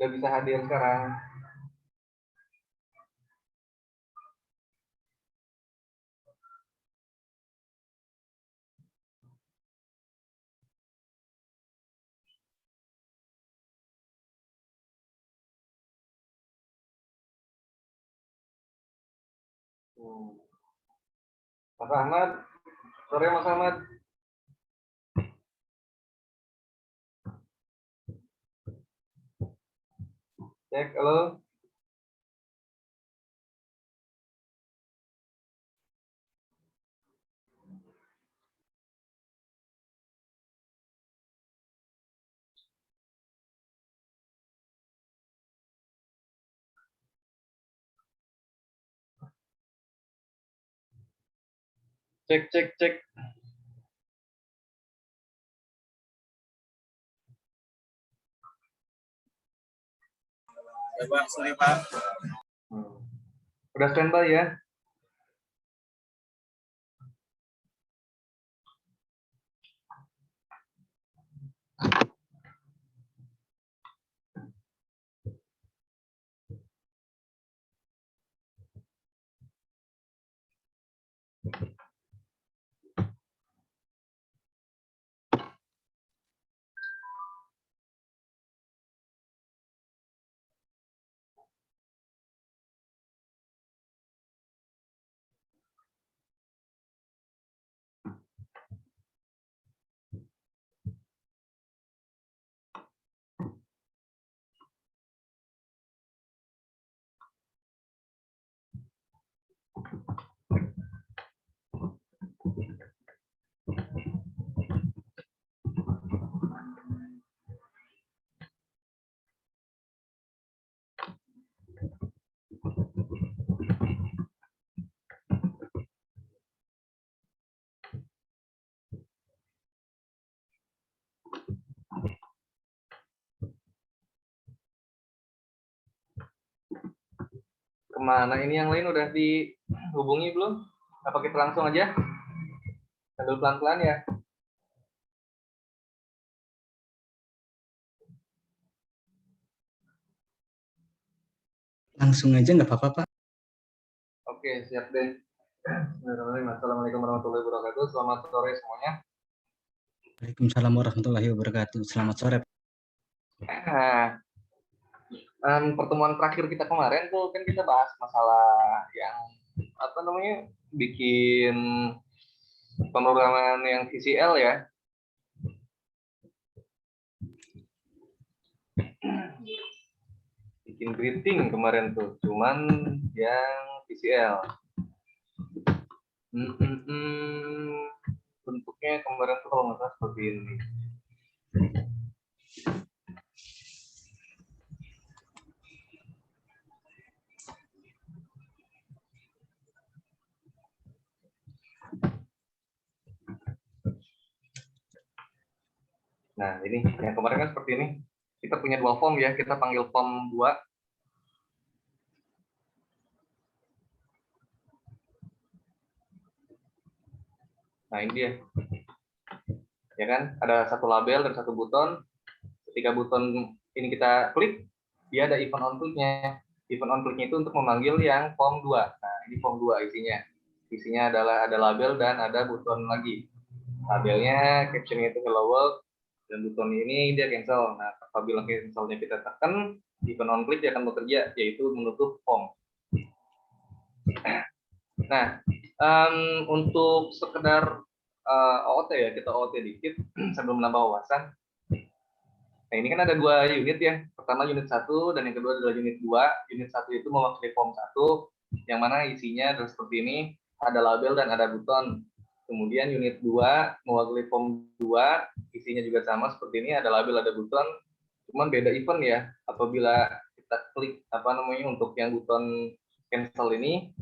Udah bisa hadir sekarang. Mas Ahmad, sore Mas Ahmad. Cek, halo. Cek, cek, cek. Ya Pak, sorry Pak. Udah standby ya? Kemana ini yang lain udah dihubungi belum? Apa kita langsung aja? Sambil pelan-pelan ya. Langsung aja nggak apa-apa, Pak. Oke, siap deh. Assalamualaikum warahmatullahi wabarakatuh. Selamat sore semuanya. Waalaikumsalam warahmatullahi wabarakatuh. Selamat sore. Pertemuan terakhir kita kemarin tuh kan kita bahas masalah yang apa namanya bikin pemrograman yang VCL ya. Bikin greeting kemarin tuh, cuman yang VCL. Bentuknya kemarin tuh kalau nggak salah seperti ini. Nah, ini yang kemarin kan seperti ini. Kita punya dua form ya, kita panggil form 2. Nah, ini dia. Ya kan, ada satu label dan satu buton. Ketika buton ini kita klik, dia ada event on click-nya. Event on click-nya itu untuk memanggil yang form 2. Nah, ini form 2 isinya. Isinya adalah ada label dan ada buton lagi. Labelnya, caption-nya itu hello world, dan buton ini dia cancel. Nah, apabila cancel-nya kita tekan, event on click dia akan bekerja, yaitu menutup form. Nah, untuk sekedar OOT ya, kita OOT dikit sambil menambah wawasan. Nah, ini kan ada 2 unit ya. Pertama unit 1 dan yang kedua adalah unit 2. Unit 1 itu mewakili form 1, yang mana isinya adalah seperti ini, ada label dan ada buton. Kemudian unit 2 mewakili form 2, isinya juga sama seperti ini, ada label, ada buton. Cuman beda event ya. Apabila kita klik untuk yang buton cancel ini,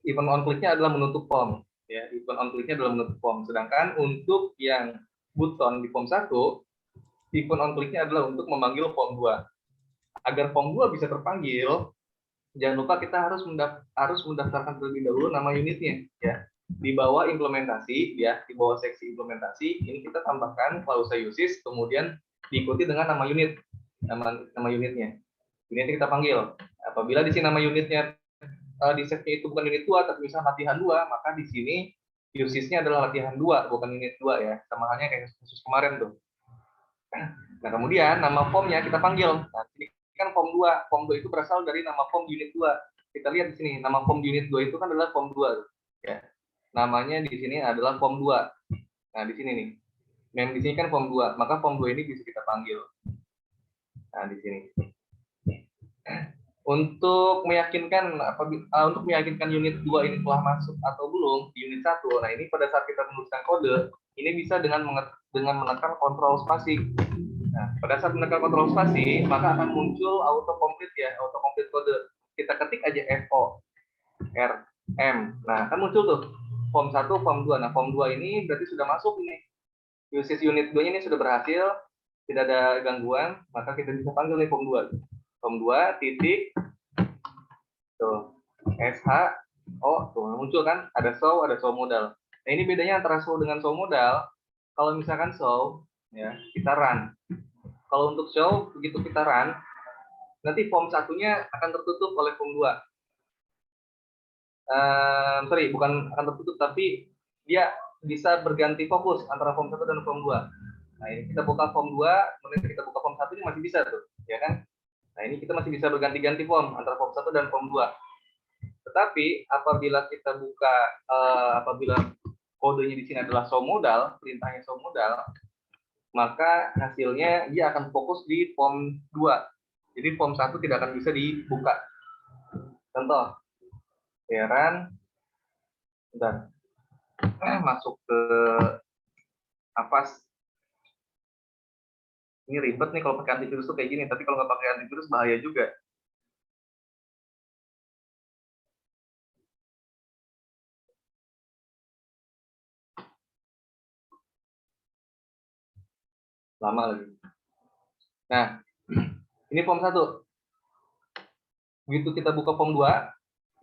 event on click-nya adalah menutup form. Ya, event on click-nya adalah menutup form. Sedangkan untuk yang buton di form 1, event on click-nya adalah untuk memanggil form 2. Agar form 2 bisa terpanggil, jangan lupa kita harus mendaftarkan terlebih dahulu nama unitnya ya. Di bawah implementasi ya, di bawah seksi implementasi ini kita tambahkan klausa uses, kemudian diikuti dengan nama unit. nama unitnya. Unitnya kita panggil. Apabila di sini nama unitnya di setnya itu bukan unit 2, tapi misalnya latihan 2, maka di sini usage-nya adalah latihan 2, bukan unit 2 ya. Sama halnya kayak khusus kemarin tuh. Nah, kemudian nama formnya kita panggil. Nah, ini kan form 2. Form 2 itu berasal dari nama form unit 2. Kita lihat di sini, nama form unit 2 itu kan adalah form 2. Ya. Namanya di sini adalah form 2. Nah, di sini nih. Mem di sini kan form 2, maka form 2 ini bisa kita panggil. Nah, di sini. Untuk meyakinkan unit 2 ini telah masuk atau belum di unit 1. Nah, ini pada saat kita menuliskan kode, ini bisa dengan menekan kontrol spasi. Nah, pada saat menekan kontrol spasi, maka akan muncul auto complete ya, auto complete kode. Kita ketik aja FO R M. Nah, kan muncul tuh form 1, form 2. Nah, form 2 ini berarti sudah masuk ini. Usage unit 2 ini sudah berhasil, tidak ada gangguan, maka kita bisa panggil nih form 2. Form 2 titik tuh SH tuh muncul kan, ada show modal. Nah, ini bedanya antara show dengan show modal. Kalau misalkan show ya, kita run. Kalau untuk show, begitu kita run, nanti form satunya akan tertutup oleh form 2. Sorry, bukan akan tertutup, tapi dia bisa berganti fokus antara form 1 dan form 2. Nah, ini kita buka form 2, kemudian kita buka form 1, ini masih bisa tuh, ya kan? Nah, ini kita masih bisa berganti-ganti form antara form 1 dan form 2. Tetapi apabila kita buka, apabila kodenya di sini adalah show modal, perintahnya show modal, maka hasilnya dia akan fokus di form 2. Jadi form 1 tidak akan bisa dibuka. Contoh, run, bentar, masuk ke Avast. Ini ribet nih kalau pakai antivirus tuh kayak gini, tapi kalau nggak pakai antivirus bahaya juga. Lama lagi. Nah, ini form 1. Begitu kita buka form 2,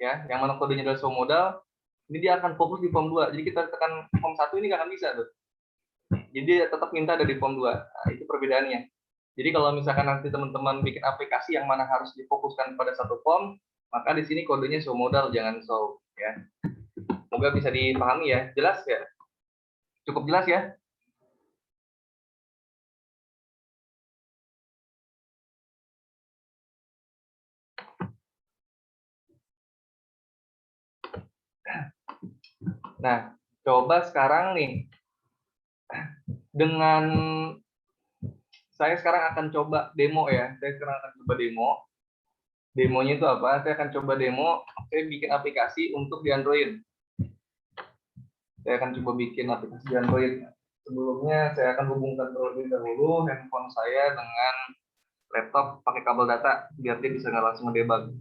ya, yang mana kodenya adalah show modal, ini dia akan fokus di form 2. Jadi kita tekan form 1 ini nggak akan bisa tuh. Jadi tetap minta dari form 2. Nah, itu perbedaannya. Jadi kalau misalkan nanti teman-teman bikin aplikasi yang mana harus difokuskan pada satu form, maka di sini kodenya show modal, jangan show, ya. Semoga bisa dipahami ya. Jelas ya? Cukup jelas ya? Nah, coba sekarang nih, dengan saya sekarang akan coba demo ya. Saya sekarang akan coba demo. Demonya itu apa? Saya akan coba demo, saya bikin aplikasi untuk di Android. Saya akan coba bikin aplikasi di Android. Sebelumnya saya akan hubungkan terlebih dahulu handphone saya dengan laptop pakai kabel data, biar dia bisa nggak langsung ngedebug.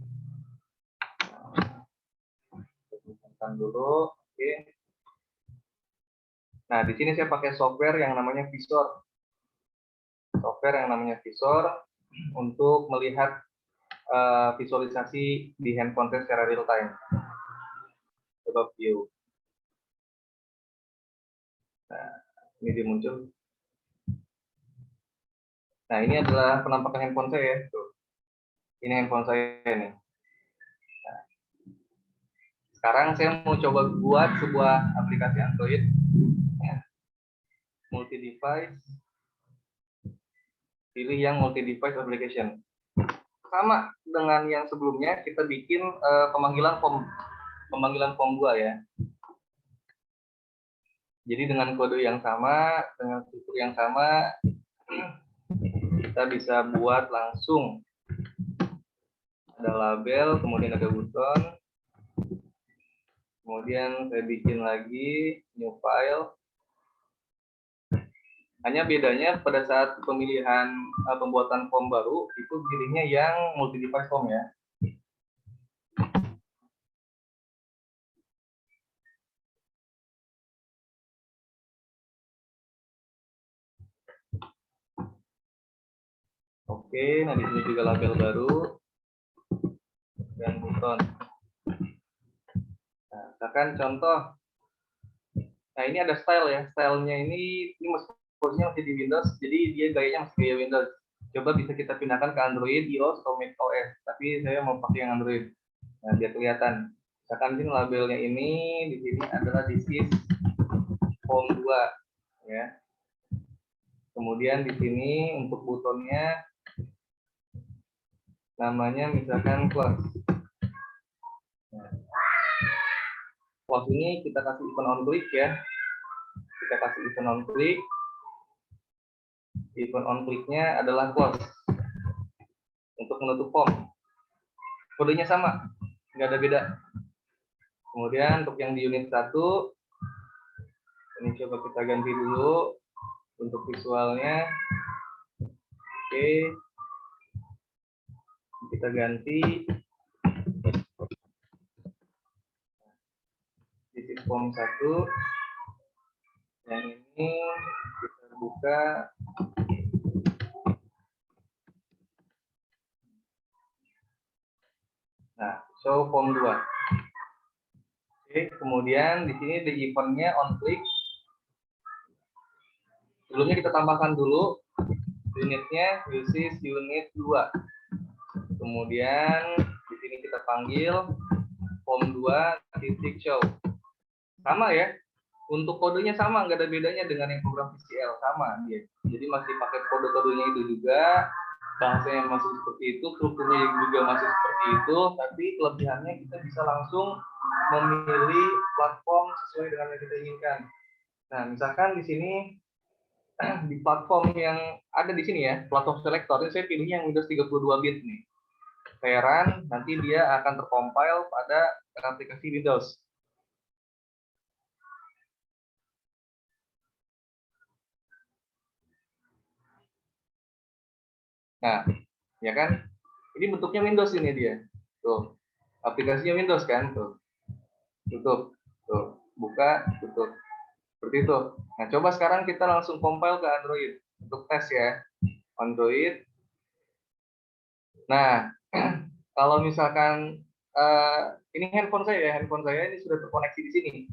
Hubungkan dulu, oke. Nah, di sini saya pakai software yang namanya Visor. Software yang namanya Visor untuk melihat visualisasi di handphone saya secara real time. Coba view. Nah, ini dia muncul. Nah, ini adalah penampakan handphone saya. Tuh. Ini handphone saya nih. Nah, sekarang saya mau coba buat sebuah aplikasi Android multi device. Pilih yang multi device application. Sama dengan yang sebelumnya, kita bikin pemanggilan form 2 ya. Jadi dengan kode yang sama, dengan struktur yang sama, kita bisa buat langsung. Ada label, kemudian ada button. Kemudian saya bikin lagi new file. Hanya bedanya pada saat pemilihan pembuatan form baru, itu pilihnya yang multi device form ya. Oke, nah di sini juga label baru dan button. Nah, misalkan contoh, nah ini ada style ya, stylenya ini posisinya masih di Windows, jadi dia gayanya masih gaya Windows. Coba bisa kita pindahkan ke Android, iOS, atau macOS. Tapi saya mau pakai yang Android. Nah, biar kelihatan. Misalkan ini labelnya ini, di sini adalah this is Home 2, ya. Kemudian di sini untuk butonnya namanya misalkan close. Nah, close ini kita kasih icon on click ya. Kita kasih icon on click. Icon on click-nya adalah close. Untuk menutup form. Kodenya sama, nggak ada beda. Kemudian untuk yang di unit 1, ini coba kita ganti dulu untuk visualnya. Oke. Kita ganti. This is form 1. Yang ini kita buka. Nah, show form 2. Oke, kemudian di sini di icon-nya on click. Sebelumnya kita tambahkan dulu unitnya, this is unit 2. Kemudian di sini kita panggil form 2 titik show. Sama ya, untuk kodenya sama, nggak ada bedanya dengan yang program VCL, sama dia. Jadi masih pakai kode-kodenya itu juga, bahasanya masih seperti itu, strukturnya juga masih seperti itu, tapi kelebihannya kita bisa langsung memilih platform sesuai dengan yang kita inginkan. Nah, misalkan di sini di platform yang ada di sini ya, platform selector, ini saya pilihnya yang Windows 32 bit nih. Heran, nanti dia akan tercompile pada aplikasi Windows. Nah, ya kan? Ini bentuknya Windows ini dia. Tuh. Aplikasinya Windows kan? Tuh. Tutup. Tuh. Buka, tutup. Seperti itu. Nah, coba sekarang kita langsung compile ke Android untuk tes ya. Android. Nah, kalau misalkan ini handphone saya ini sudah terkoneksi di sini.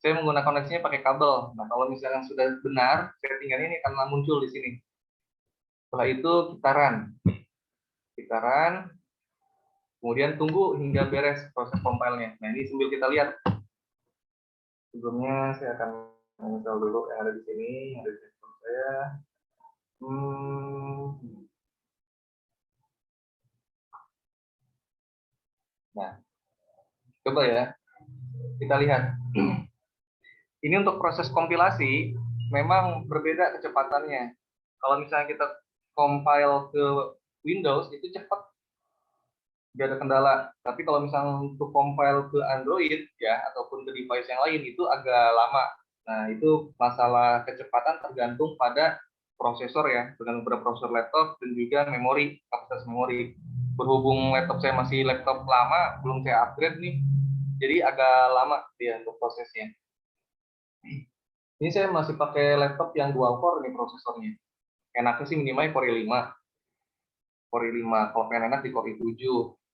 Saya menggunakan koneksinya pakai kabel. Nah, kalau misalkan sudah benar, settingannya ini akan muncul di sini. Setelah itu kita run, kemudian tunggu hingga beres proses compile-nya. Nah, ini sambil kita lihat. Sebelumnya saya akan menginstal dulu yang ada di sini, yang ada di sistem saya. Nah, coba ya, kita lihat. Ini untuk proses kompilasi memang berbeda kecepatannya. Kalau misalnya kita compile ke Windows itu cepat, nggak ada kendala. Tapi kalau misalnya untuk compile ke Android ya ataupun ke device yang lain itu agak lama. Nah, itu masalah kecepatan tergantung pada prosesor ya, dengan beberapa prosesor laptop dan juga memori, kapasitas memori. Berhubung laptop saya masih laptop lama, belum saya upgrade nih, jadi agak lama dia untuk prosesnya. Ini saya masih pakai laptop yang dual core nih prosesornya. Enaknya sih minimal Core i5. Core i5, kalau pengen enak di Core i7.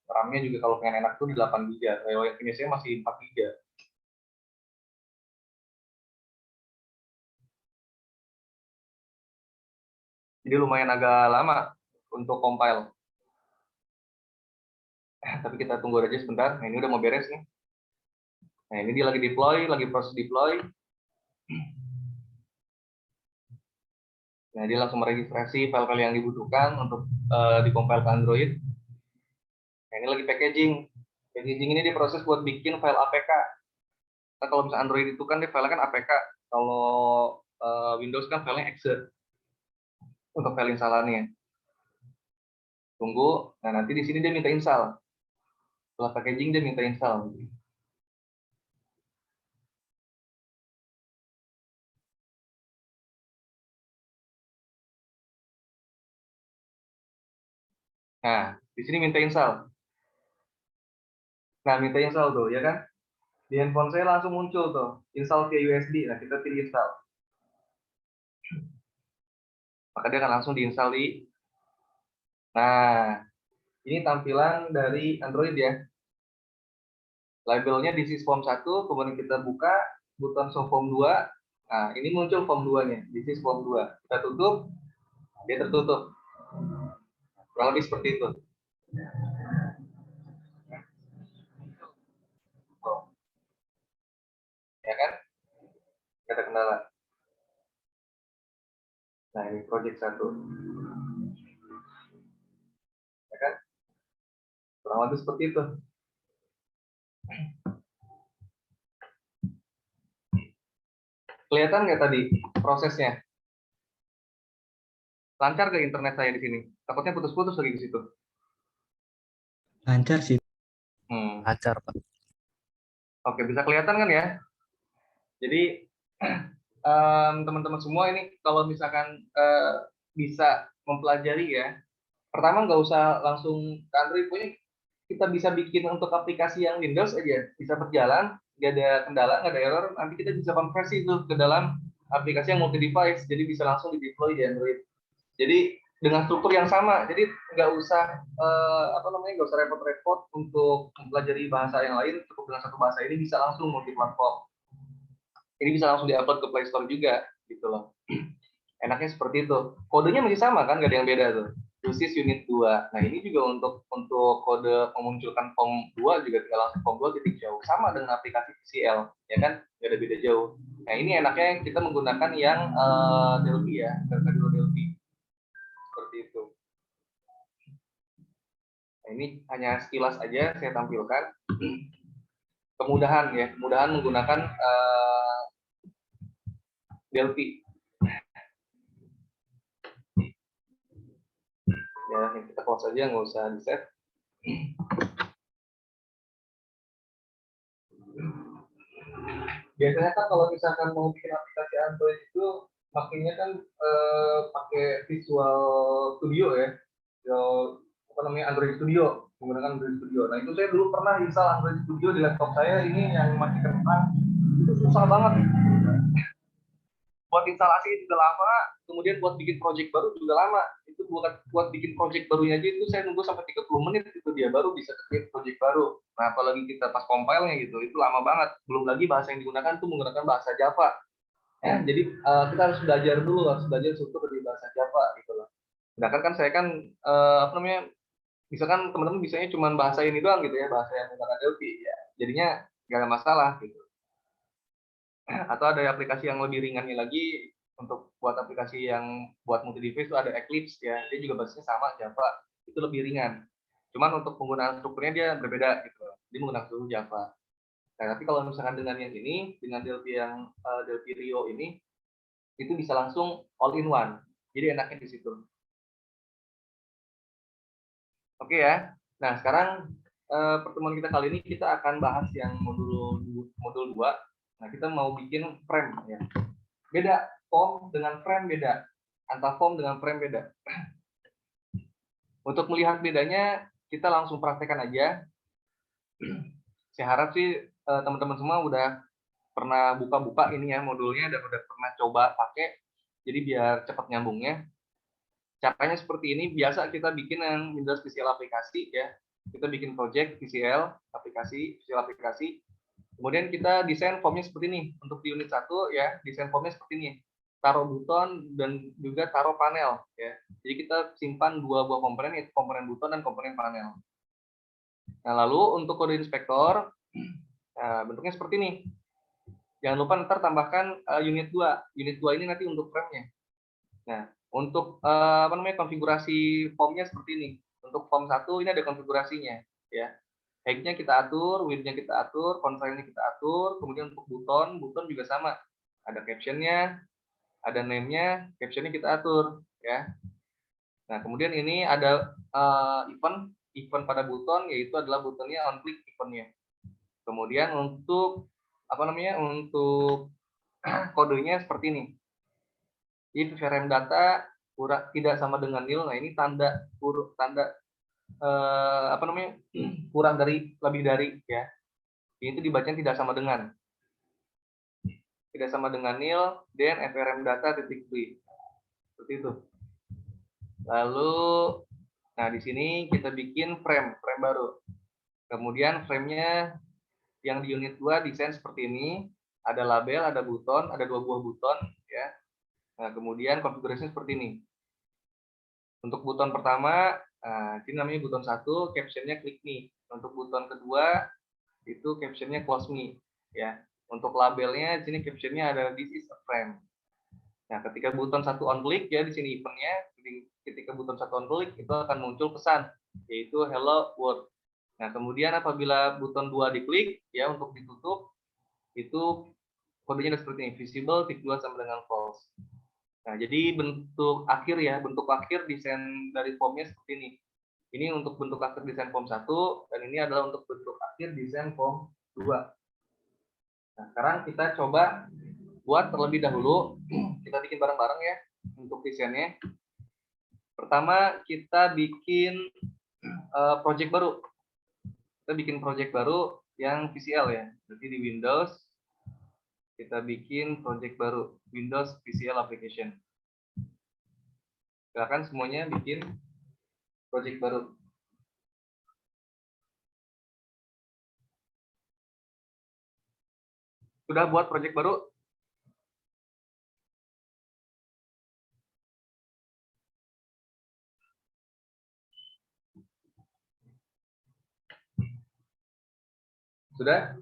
RAM-nya juga kalau pengen enak tuh di 8 GB. Kalau yang punya saya masih 4 GB. Jadi lumayan agak lama untuk compile. Tapi kita tunggu aja sebentar. Nah, ini udah mau beres nih. Nah, ini dia lagi deploy, lagi proses deploy. Nah, dia langsung meregistrasi file-file yang dibutuhkan untuk dikompil ke Android. Nah, ini lagi packaging. Packaging ini diproses buat bikin file APK. Nah, kalau misalnya Android itu kan dia file kan APK. Kalau Windows kan filenya exe untuk file instalannya. Tunggu. Nah, nanti di sini dia minta install. Setelah packaging dia minta install. Nah, di sini minta install. Nah, minta install tuh, ya kan? Di handphone saya langsung muncul tuh, install via USB. Nah, kita pilih install. Maka dia akan langsung diinstal di. Nah, ini tampilan dari Android ya. Labelnya this is form 1, kemudian kita buka buton show form 2. Nah, ini muncul form 2-nya, this is form 2. Kita tutup, dia tertutup. Kurang lebih seperti itu. Oh, ya kan? Ada kendala. Nah, ini project 1. Ya kan? Kurang lebih seperti itu. Kelihatan nggak tadi prosesnya? Lancar ke internet saya di sini? Takutnya putus-putus lagi di situ. Lancar sih. Lancar, Pak. Oke, bisa kelihatan kan ya? Jadi teman-teman semua ini kalau misalkan bisa mempelajari ya, pertama nggak usah langsung ke Android, pokoknya kita bisa bikin untuk aplikasi yang Windows aja, bisa berjalan, nggak ada kendala, nggak ada error, nanti kita bisa konversi itu ke dalam aplikasi yang multi device, jadi bisa langsung di deploy di Android. Jadi dengan struktur yang sama, jadi nggak usah nggak usah repot-repot untuk mempelajari bahasa yang lain, cukup dengan satu bahasa ini bisa langsung multi platform. Ini bisa langsung diupload ke Play Store juga, gitu loh. Enaknya seperti itu. Kodenya masih sama kan, nggak ada yang beda tuh. Dosis unit 2. Nah, ini juga untuk kode memunculkan form 2 juga tinggal langsung form 2 titik jauh. Sama dengan aplikasi PCL, ya kan? Nggak ada beda jauh. Nah, ini enaknya kita menggunakan yang Delphi ya, Delphi Delphi. Seperti itu. Nah, ini hanya sekilas aja saya tampilkan. Kemudahan ya, kemudahan menggunakan Delphi. Ya, kita close aja, nggak usah di-save. Biasanya kan kalau misalkan mau bikin aplikasi Android itu makanya kan pakai Visual Studio ya, Android Studio, menggunakan Android Studio. Nah, itu saya dulu pernah install Android Studio di laptop saya ini yang masih kentang, itu susah banget. Buat instalasi juga lama, kemudian buat bikin project baru juga lama. Itu buat bikin project barunya aja itu saya nunggu sampai 30 menit itu dia baru bisa create project baru. Nah, apalagi kita pas compile-nya gitu, itu lama banget. Belum lagi bahasa yang digunakan itu menggunakan bahasa Java. Ya, jadi kita harus belajar struktur di bahasa Java gitu loh. Sedangkan kan saya kan misalkan teman-teman bisanya cuma bahasa ini doang gitu ya, bahasa yang menggunakan Delphi ya. Jadinya nggak ada masalah gitu. Atau ada aplikasi yang lebih ringannya lagi untuk buat aplikasi yang buat multi device itu ada Eclipse ya, dia juga bahasanya sama Java, itu lebih ringan. Cuman untuk penggunaan strukturnya dia berbeda gitu, dia menggunakan seluruh Java. Nah, tapi kalau misalkan dengan yang ini, dengan Delphi yang Delphi Rio ini, itu bisa langsung all in one. Jadi enaknya di situ. Oke ya. Nah, sekarang pertemuan kita kali ini kita akan bahas yang modul 2. Nah, kita mau bikin frame ya. Beda, form dengan frame beda. Antara form dengan frame beda. Untuk melihat bedanya, kita langsung praktekkan aja. Saya harap sih teman-teman semua udah pernah buka-buka ini ya modulnya dan udah pernah coba pakai. Jadi biar cepat nyambungnya. Caranya seperti ini, biasa kita bikin yang Windows PCL aplikasi ya. Kita bikin project PCL aplikasi. Kemudian kita desain formnya seperti ini. Untuk di unit 1 ya, desain formnya seperti ini. Taruh buton dan juga taruh panel ya. Jadi kita simpan dua buah komponen, yaitu komponen buton dan komponen panel. Nah, lalu untuk kode inspektor bentuknya seperti ini. Jangan lupa ntar tambahkan unit 2. Unit 2 ini nanti untuk frame-nya. Nah, untuk konfigurasi formnya seperti ini. Untuk form 1 ini ada konfigurasinya ya. Height-nya kita atur, width-nya kita atur, font-nya kita atur, kemudian untuk buton juga sama. Ada caption-nya, ada name-nya, caption-nya kita atur ya. Nah, kemudian ini ada event pada buton, yaitu adalah butonnya on click event-nya. Kemudian untuk untuk kodenya seperti ini. If VRM data tidak sama dengan nil, nah ini tanda kurang dari, lebih dari ya. Itu dibacanya tidak sama dengan nil, dan FRM data titik b. Seperti itu. Lalu, nah di sini kita bikin frame baru. Kemudian frame-nya yang di unit 2 desain seperti ini. Ada label, ada buton, ada 2 buah buton ya. Nah, kemudian konfigurasinya seperti ini. Untuk buton pertama Nah, ini namanya button 1, captionnya click me. Untuk button kedua, itu captionnya close me. Ya. Untuk labelnya, di sini captionnya ada this is a frame. Nah, ketika button 1 on click, ya di sini eventnya, ketika button 1 on click, itu akan muncul pesan, yaitu hello world. Nah, kemudian apabila button 2 diklik, ya untuk ditutup, itu kodenya seperti ini, visible, tick 2 sama dengan false. Nah, jadi bentuk akhir desain dari formnya seperti ini. Ini untuk bentuk akhir desain form 1, dan ini adalah untuk bentuk akhir desain form 2. Nah, sekarang kita coba buat terlebih dahulu, kita bikin bareng-bareng ya, untuk desainnya. Pertama, kita bikin project baru. Kita bikin project baru yang VCL ya. Jadi di Windows, kita bikin project baru, Windows VCL Application. Silakan semuanya bikin project baru. Sudah buat project baru? Sudah?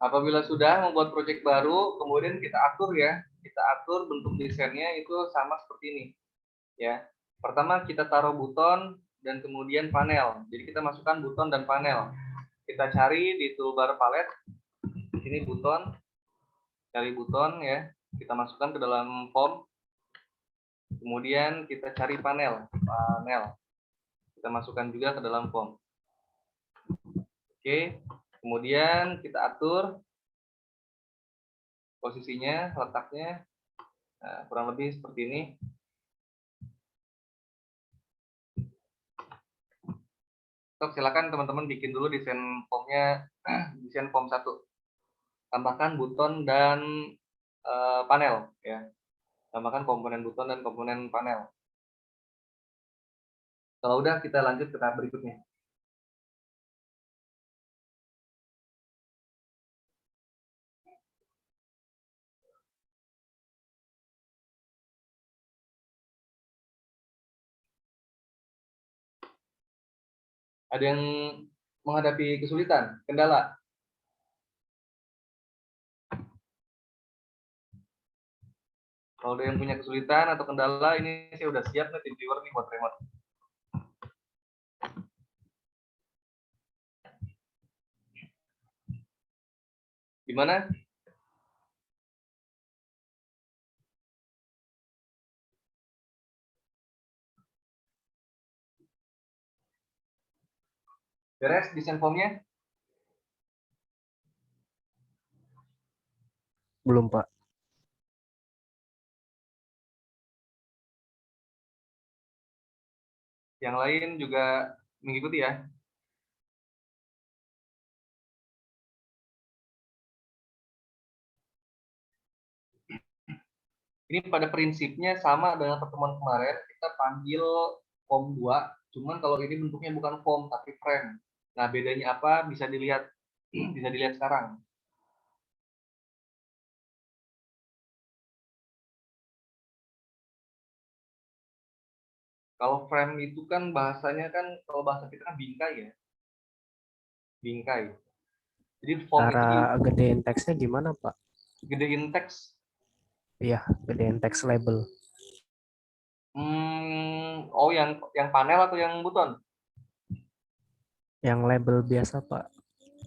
Apabila sudah membuat project baru, kemudian kita atur ya. Kita atur bentuk desainnya itu sama seperti ini. Ya. Pertama kita taruh buton dan kemudian panel. Jadi kita masukkan buton dan panel. Kita cari di toolbar palette. Ini buton. Cari buton ya. Kita masukkan ke dalam form. Kemudian kita cari panel. Kita masukkan juga ke dalam form. Oke. Kemudian kita atur posisinya, letaknya. Nah, kurang lebih seperti ini. Silakan teman-teman bikin dulu desain formnya, desain form 1. Tambahkan buton dan panel ya. Tambahkan komponen buton dan komponen panel. Kalau udah, kita lanjut ke tahap berikutnya. Ada yang menghadapi kesulitan, kendala? Kalau ada yang punya kesulitan atau kendala, ini saya udah siap nih, tim viewer nih buat remote. Gimana? Beres desain formnya? Belum, Pak. Yang lain juga mengikuti ya. Ini pada prinsipnya sama dengan pertemuan kemarin, kita panggil form 2, cuman kalau ini bentuknya bukan form tapi frame. Nah, bedanya apa? Bisa dilihat sekarang. Kalau frame itu kan bahasanya kan, kalau bahasa kita kan bingkai ya. Bingkai. Jadi form itu Cara gedein teksnya gimana, Pak? gedein teks. Iya, gedein teks label. Oh, yang panel atau yang buton? Yang label biasa, Pak.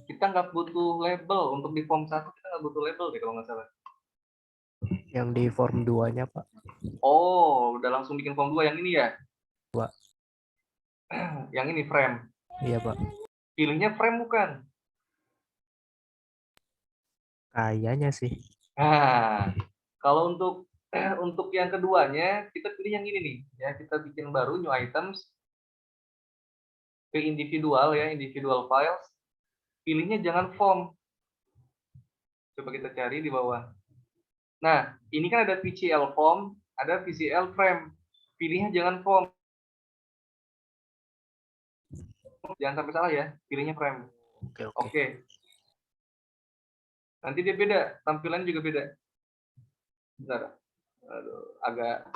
Kita nggak butuh label. Untuk di form 1 kita nggak butuh label deh kalau nggak salah. Yang di form 2-nya, Pak. Oh, udah langsung bikin form 2 yang ini ya? 2. Yang ini frame. Iya, Pak. Pilihnya frame bukan? Kayaknya sih. Nah, kalau untuk yang keduanya kita pilih yang ini nih ya, kita bikin baru new items ke individual ya, individual files. Pilihnya jangan form. Coba kita cari di bawah. Nah, ini kan ada VCL form, ada VCL frame. Pilihnya jangan form. Jangan sampai salah ya, pilihnya frame. Oke. Oke. Nanti dia beda, tampilannya juga beda. Bentar. Aduh, agak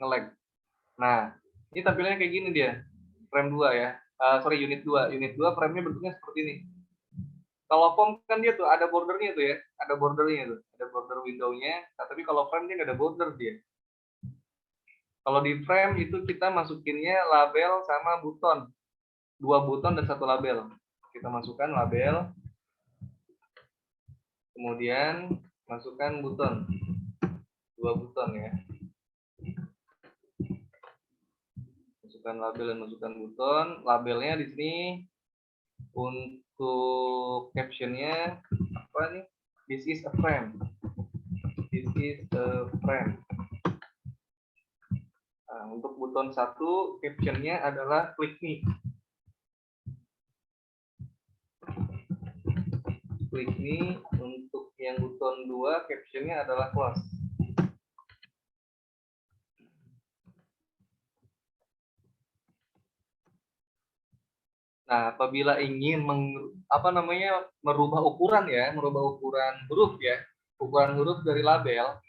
nge-lag. Nah, ini tampilannya kayak gini dia. Frame 2 ya. Sorry, unit 2. Unit 2 frame-nya bentuknya seperti ini. Kalau form kan dia tuh ada bordernya tuh ya. Ada bordernya tuh. Ada border window-nya. Nah, tapi kalau frame dia nggak ada border dia. Kalau di frame itu kita masukinnya label sama buton. 2 buton dan 1 label. Kita masukkan label. Kemudian masukkan buton. 2 buton ya. Masukkan label dan masukkan buton. Labelnya di sini untuk captionnya apa nih? This is a frame. This is a frame. Nah, untuk buton 1 captionnya adalah click me. Click me. Untuk yang buton 2 captionnya adalah close. Nah, apabila ingin merubah ukuran ya, merubah ukuran huruf ya, ukuran huruf dari label,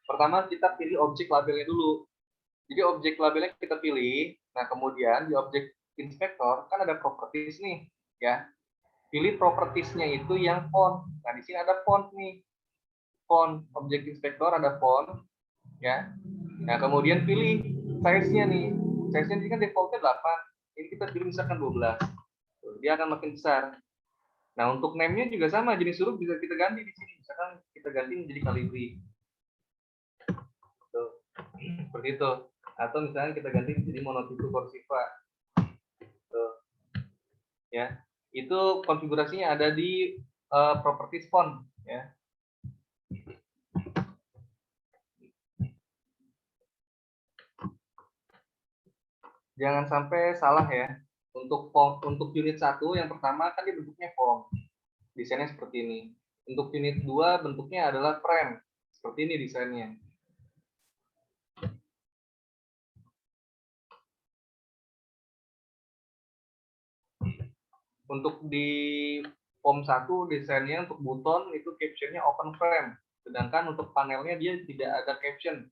pertama kita pilih objek labelnya dulu. Jadi objek labelnya kita pilih. Nah, kemudian di objek inspektor kan ada properties nih, ya. Pilih propertiesnya itu yang font. Nah, di sini ada font nih. Font, objek inspektor ada font, ya. Nah, kemudian pilih size-nya nih. Size-nya ini kan defaultnya 8. Ini kita pilih misalkan 12. Dia akan makin besar. Nah, untuk name-nya juga sama, jenis huruf bisa kita ganti di sini. Misalkan kita ganti menjadi Calibri. Tuh. Seperti itu. Atau misalnya kita ganti menjadi monotipe Cursiva. Tuh. Ya. Itu konfigurasinya ada di properties font, ya. Jangan sampai salah ya. Untuk font, untuk unit 1 yang pertama kan dia bentuknya font. Desainnya seperti ini. Untuk unit 2 bentuknya adalah frame. Seperti ini desainnya. Untuk di form 1 desainnya untuk buton itu captionnya open frame. Sedangkan untuk panelnya dia tidak ada caption.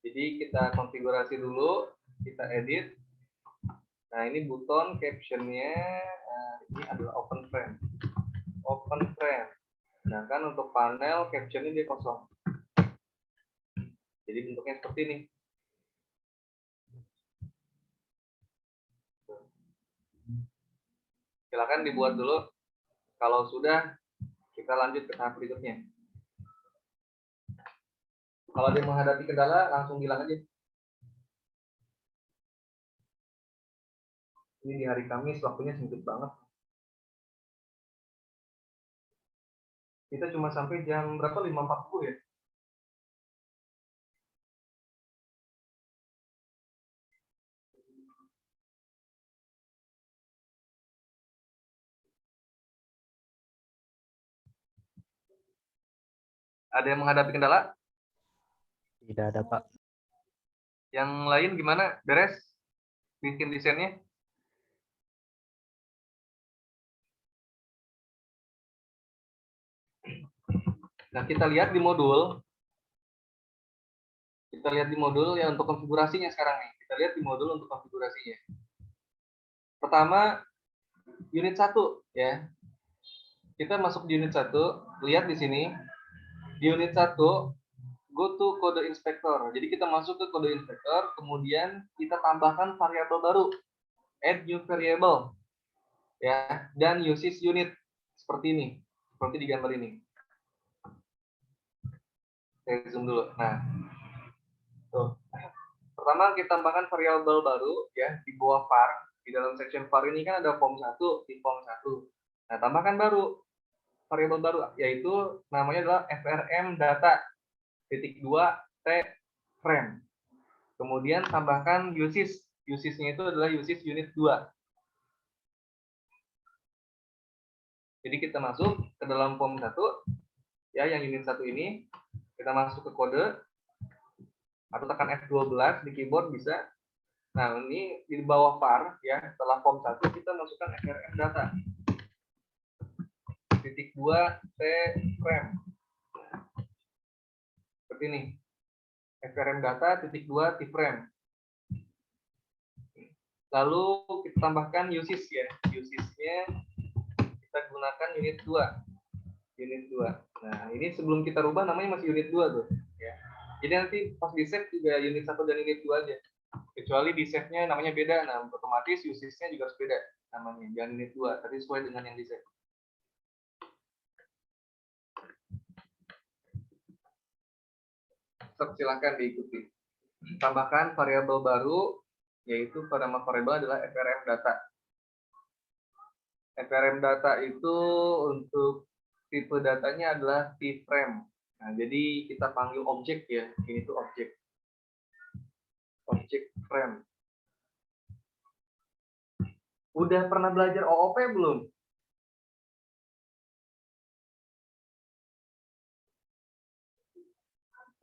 Jadi kita konfigurasi dulu, kita edit. Nah, ini buton captionnya ini adalah open frame. Open frame. Sedangkan untuk panel captionnya dia kosong. Jadi bentuknya seperti ini. Silakan dibuat dulu. Kalau sudah, kita lanjut ke tahap berikutnya. Kalau dia menghadapi kendala, langsung bilang aja. Ini di hari Kamis, waktunya sempit banget. Kita cuma sampai jam berapa? 5.40 ya? Ada yang menghadapi kendala? Tidak ada, Pak. Yang lain gimana? Beres? Bikin desainnya? Nah, kita lihat di modul. Kita lihat di modul ya untuk konfigurasinya sekarang nih. Kita lihat di modul untuk konfigurasinya. Pertama, unit 1 ya. Kita masuk di unit 1, lihat di sini. Di unit 1, go to kode inspektor. Jadi kita masuk ke kode inspektor, kemudian kita tambahkan variabel baru. Add new variable. Ya, dan uses unit seperti ini. Seperti di gambar ini. Saya zoom dulu. Nah, tuh. Pertama kita tambahkan variabel baru ya di bawah var. Di dalam section var ini kan ada form 1, di form 1. Nah, tambahkan baru variabel baru yaitu namanya adalah frm data titik 2 t frame. Kemudian tambahkan uses. Usesnya itu adalah uses unit 2. Jadi kita masuk ke dalam form 1 ya yang unit 1 ini. Kita masuk ke kode atau tekan F12 di keyboard bisa. Nah, ini di bawah var ya, setelah form 1 kita masukkan frm data. Titik 2 T frame. Seperti ini. FRM data titik 2 T-frame. Lalu kita tambahkan uses ya. Usesnya kita gunakan unit 2. Unit 2. Nah, ini sebelum kita rubah namanya masih unit 2 tuh. Ya. Jadi nanti pas di save juga unit 1 dan unit 2 aja. Kecuali di save-nya namanya beda. Nah, otomatis usesnya juga harus beda namanya. Jangan unit 2, tapi sesuai dengan yang di save. Silakan diikuti. Tambahkan variabel baru, yaitu nama variabel adalah FRM data. FRM data itu untuk tipe datanya adalah T-frame. Nah, jadi kita panggil objek ya. Ini tuh objek. Objek frame. Udah pernah belajar OOP belum?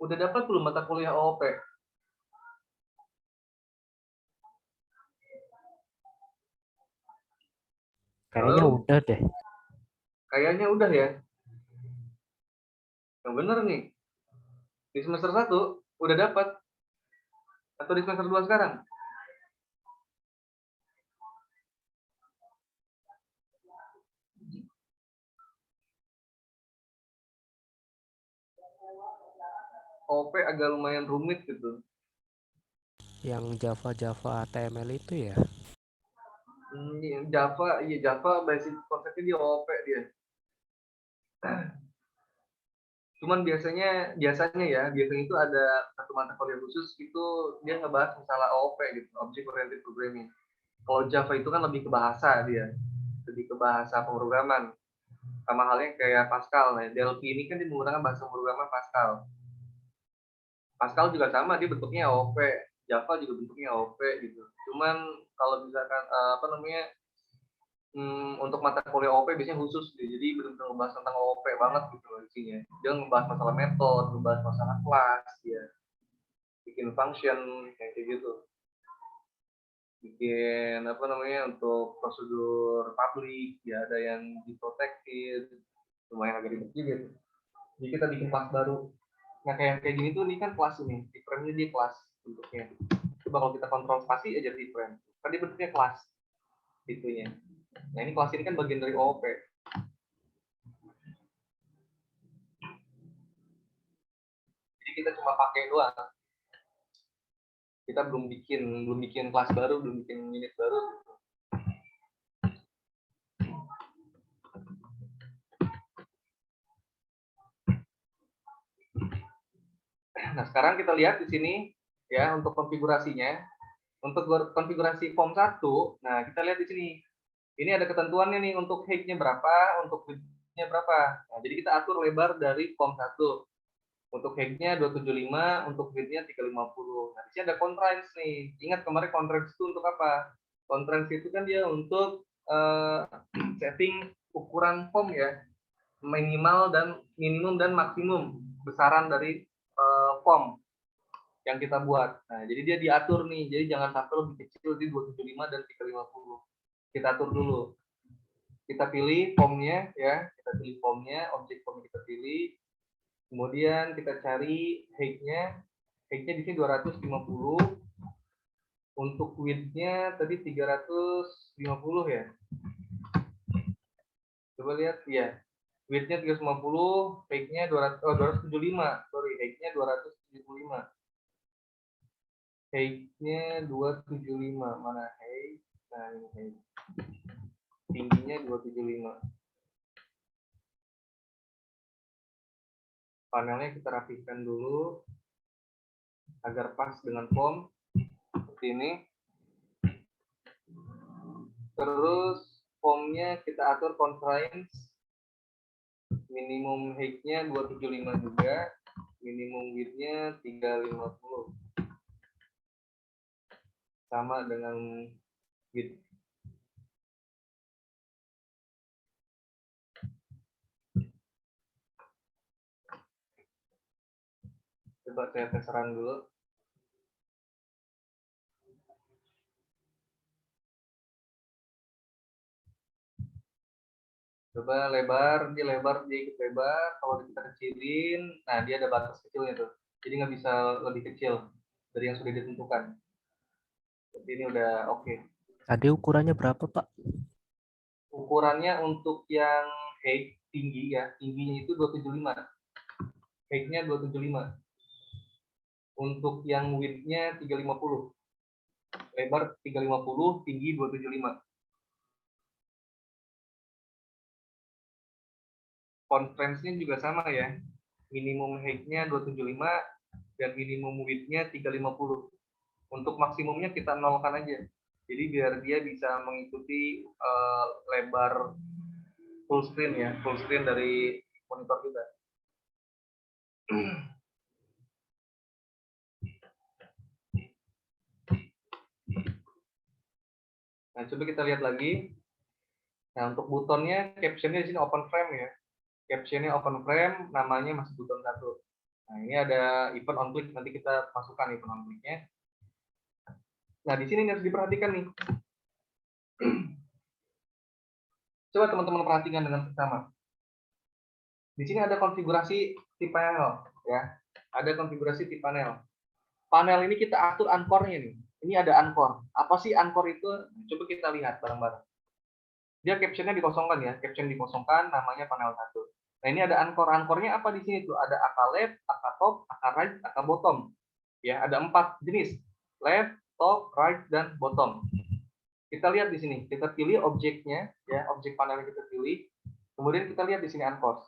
Udah dapat belum mata kuliah OOP? Kayaknya Halo? udah deh. Kayaknya udah ya. Yang bener nih. Di semester 1 udah dapat. Atau di semester 2 sekarang? OOP agak lumayan rumit gitu. Yang Java HTML itu ya. Java, iya Java basic konsepnya dia OOP dia. Cuman biasanya ya, biasanya itu ada satu mata kuliah khusus itu dia ngebahas masalah OOP gitu, Object Oriented Programming. Kalau Java itu kan lebih ke bahasa dia, lebih ke bahasa pemrograman. Sama halnya kayak Pascal. Nah, Delphi ini kan dia menggunakan bahasa pemrograman Pascal. Pascal juga sama, dia bentuknya OOP. Java juga bentuknya OOP gitu. Cuman kalau misalkan untuk mata kuliah OOP biasanya khusus deh. Jadi benar-benar ngebahas tentang OOP banget gitu loh isinya. Dia ngebahas masalah metode, ngebahas masalah kelas, ya, bikin function kayak gitu. Bikin untuk prosedur public, ya ada yang diprotected, lumayan agak ribet juga. Jadi kita bikin kelas baru. Nah kayak gini tuh ini kan kelas ini, T-frame-nya dia kelas bentuknya. Coba kalau kita kontrol spasi aja T-frame, kan dia bentuknya kelas itunya. Nah ini kelas ini kan bagian dari OOP. Jadi kita cuma pakai doang. Kita belum bikin kelas baru, belum bikin unit baru. Nah sekarang kita lihat di sini ya untuk konfigurasinya. Untuk konfigurasi form 1, nah kita lihat di sini. Ini ada ketentuannya nih untuk height-nya berapa, untuk width-nya berapa. Nah, jadi kita atur lebar dari form 1. Untuk height-nya 275, untuk width-nya 350. Nah, di sini ada constraints nih. Ingat kemarin constraints itu untuk apa? Constraints itu kan dia untuk setting ukuran form ya. Minimal dan minimum dan maksimum besaran dari form yang kita buat. Nah, jadi dia diatur nih. Jadi jangan sampai lebih kecil di 275 dan 350. Kita atur dulu. Kita pilih formnya ya, kita pilih formnya, objek form kita pilih. Kemudian kita cari height-nya. Height-nya di sini 250. Untuk width-nya tadi 350 ya. Coba lihat ya. Width-nya 350, height-nya 275. Sorry, height-nya 275. Height-nya 275. Mana height? Nah, ini height. Tingginya 275. Panelnya kita rapikan dulu agar pas dengan form seperti ini. Terus formnya kita atur constraints. Minimum height-nya 275 juga. Minimum width-nya 350. Sama dengan width. Coba saya tes run dulu. Coba lebar, dia ikut lebar. Kalau kita kecilin, nah dia ada batas kecilnya tuh. Jadi nggak bisa lebih kecil dari yang sudah ditentukan. Jadi ini udah oke. Tadi ukurannya berapa, Pak? Ukurannya untuk yang height tinggi ya, tingginya itu 275. Height-nya 275. Untuk yang width-nya 350. Lebar 350, tinggi 275. Conference-nya juga sama ya. Minimum height-nya 275 dan minimum width-nya 350. Untuk maksimumnya kita nolkan aja. Jadi biar dia bisa mengikuti lebar full screen ya, full screen dari monitor kita. Nah, coba kita lihat lagi. Nah, untuk butonnya, captionnya di sini open frame ya. Captionnya open frame, namanya masih buton 1. Nah, ini ada event on click, nanti kita masukkan event on click-nya. Nah, di sini harus diperhatikan nih. Coba teman-teman perhatikan dengan seksama. Di sini ada konfigurasi tip panel ya. Ada konfigurasi tip panel. Panel ini kita atur anchor-nya nih. Ini ada anchor. Apa sih anchor itu? Coba kita lihat bareng-bareng. Dia caption-nya dikosongkan ya. Caption dikosongkan, namanya panel 1. Nah, ini ada anchor. Anchor-nya apa di sini tuh? Ada AK left, AK top, AK right, AK bottom. Ya, ada 4 jenis. Left, top, right, dan bottom. Kita lihat di sini. Kita pilih objeknya ya, objek panel yang kita pilih. Kemudian kita lihat di sini anchors.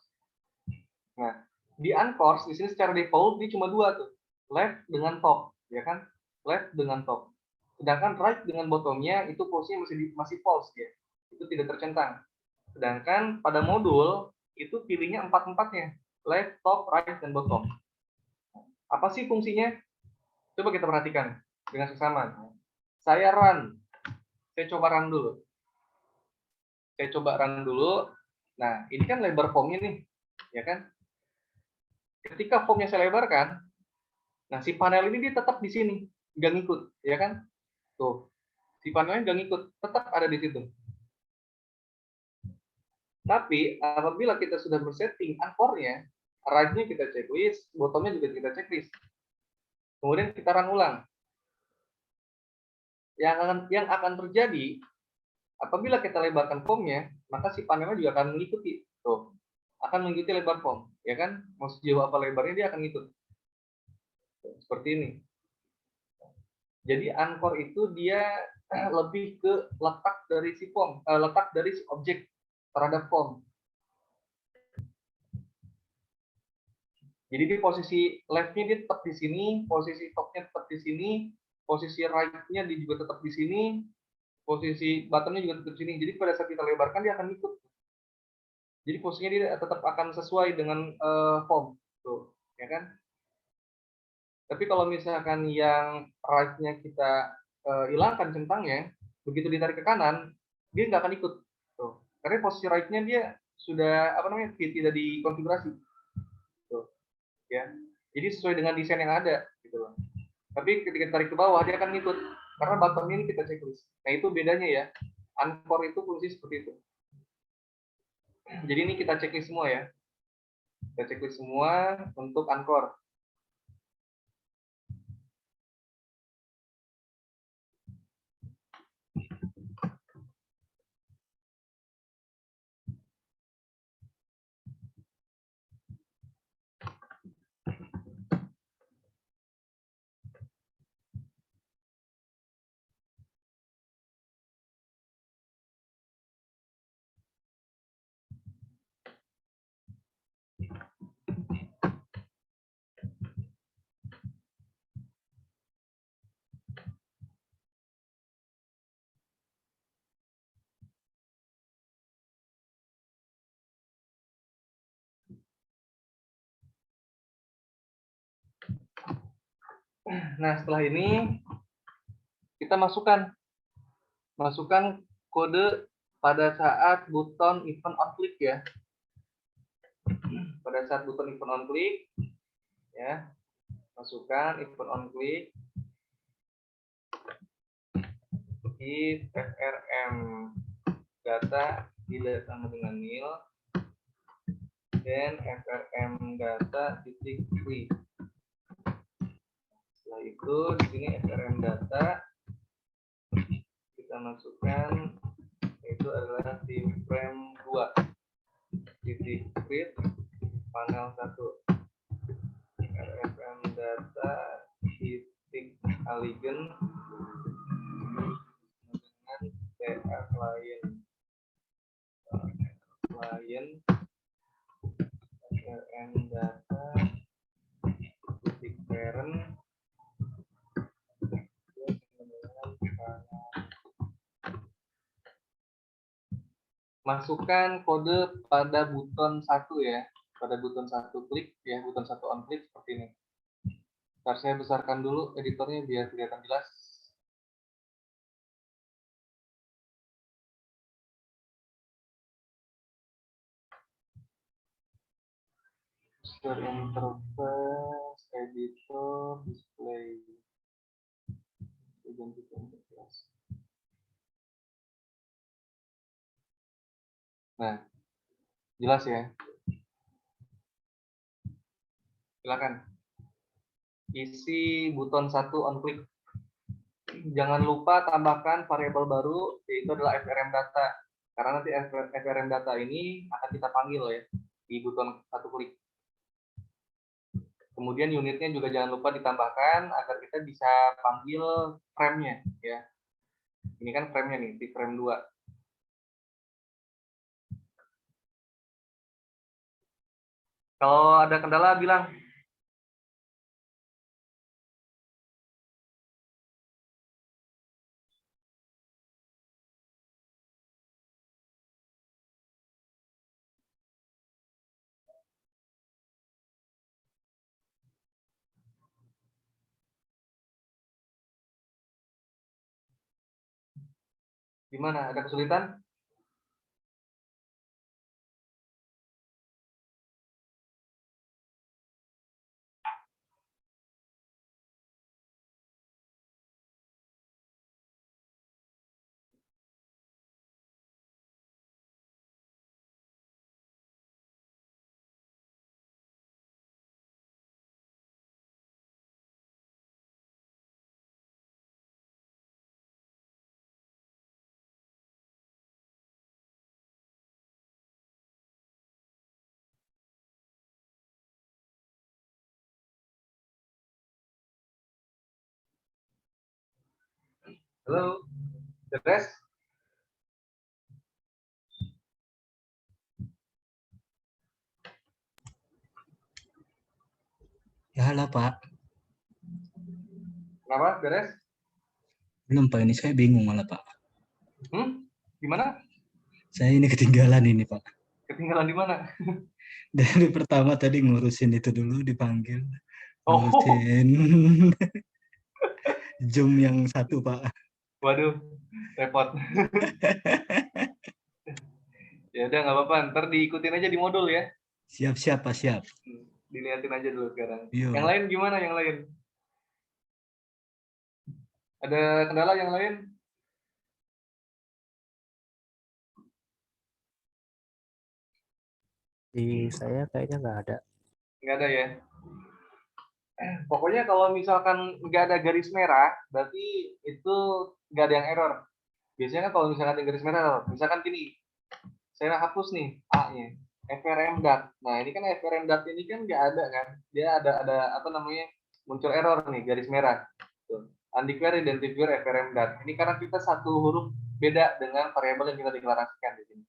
Nah, di anchors di sini secara default dia cuma 2 tuh. Left dengan top, ya kan? Left dengan top. Sedangkan right dengan bottomnya itu posisinya masih false ya. Itu tidak tercentang. Sedangkan pada modul itu pilihnya 4-4-nya. Left, top, right, dan bottom. Apa sih fungsinya? Coba kita perhatikan dengan seksama. Saya run. Saya coba run dulu. Saya coba run dulu. Nah, ini kan lebar formnya nih. Ya kan? Ketika formnya saya lebarkan, nah si panel ini dia tetap di sini. Nggak ngikut. Ya kan? Tuh. Si panelnya nggak ngikut. Tetap ada di situ. Tapi apabila kita sudah bersetting anchor-nya, right-nya kita checklist, bottomnya juga kita checklist. Kemudian kita run ulang. Yang akan terjadi apabila kita lebarkan formnya, maka si panelnya juga akan mengikuti. Tuh, akan mengikuti lebar form, ya kan? Mau sejauh apa lebarnya dia akan ngikut. Seperti ini. Jadi anchor itu dia lebih ke letak dari si form, letak dari si objek terhadap form. Jadi di posisi left-nya dia tetap di sini, posisi top-nya tetap di sini, posisi right-nya dia juga tetap di sini, posisi bottom-nya juga tetap di sini. Jadi pada saat kita lebarkan dia akan ikut. Jadi posisinya dia tetap akan sesuai dengan form, tuh, ya kan? Tapi kalau misalkan yang right-nya kita hilangkan centangnya, begitu ditarik ke kanan, dia nggak akan ikut, tuh. Karena posisi right-nya dia sudah tidak dikonfigurasi, tuh, ya. Jadi sesuai dengan desain yang ada, gitu loh. Tapi ketika ditarik ke bawah dia akan ngikut, karena bottom ini kita checklist. Nah itu bedanya ya. Anchor itu fungsi seperti itu. Jadi ini kita checklist semua ya. Kita checklist semua untuk anchor. Nah setelah ini kita masukkan kode pada saat buton event on click ya. Pada saat buton event on click ya, masukkan event on click if frm data tidak sama dengan nil dan frm data titik free. Di sini FRM data kita masukkan, itu adalah di frame 2 titik read panel 1 FRM data titik aligen dengan TA client FRM data titik parent masukkan kode pada buton 1 ya, pada buton 1 klik ya, buton 1 on klik seperti ini. Ntar saya besarkan dulu editornya biar kelihatan jelas. User interface, editor, display. Nah, jelas ya. Silakan. Isi buton 1 on click. Jangan lupa tambahkan variabel baru, yaitu adalah FRM data. Karena nanti FRM data ini akan kita panggil ya di buton 1 klik. Kemudian unitnya juga jangan lupa ditambahkan agar kita bisa panggil frame-nya ya. Ini kan frame-nya nih, di frame 2. Kalau ada kendala bilang. Gimana? Ada kesulitan? Halo? Beres? Ya halo Pak. Kenapa? Beres? Belum Pak, ini saya bingung malah Pak. Gimana? Saya ini ketinggalan ini Pak. Ketinggalan di mana? Dari pertama tadi ngurusin itu dulu dipanggil. Oh, Ngurusin Zoom yang 1 Pak. waduh, repot. Ya udah nggak apa-apa, ntar diikutin aja di modul ya. Siap-siap Pak, siap. Dilihatin aja dulu sekarang. Yo. Yang lain gimana yang lain? Ada kendala yang lain? Di saya kayaknya nggak ada. Nggak ada ya? Pokoknya kalau misalkan nggak ada garis merah, berarti itu nggak ada yang error. Biasanya kan kalau misalkan ada garis merah, misalkan gini, saya hapus nih A-nya, FRM dat. Nah ini kan FRM dat ini kan nggak ada kan? Dia ada apa namanya, muncul error nih, garis merah. Tuh. Undeclared identifier FRM dat. Ini karena kita satu huruf beda dengan variabel yang kita deklarasikan di sini.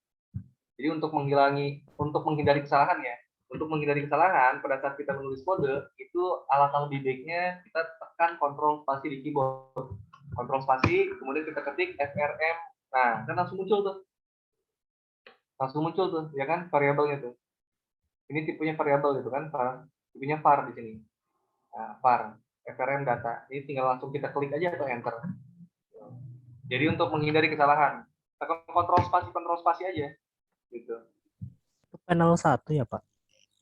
Jadi untuk menghindari kesalahan ya, untuk menghindari kesalahan pada saat kita menulis kode itu alangkah lebih baiknya kita tekan kontrol spasi di keyboard, kontrol spasi, kemudian kita ketik FRM, nah kan langsung muncul tuh, ya kan variabelnya tuh. Ini tipenya variabel gitu kan, tipenya var di sini. Nah, var, FRM data. Ini tinggal langsung kita klik aja atau enter. Jadi untuk menghindari kesalahan, tekan kontrol spasi aja. Gitu. Itu panel 1 ya Pak?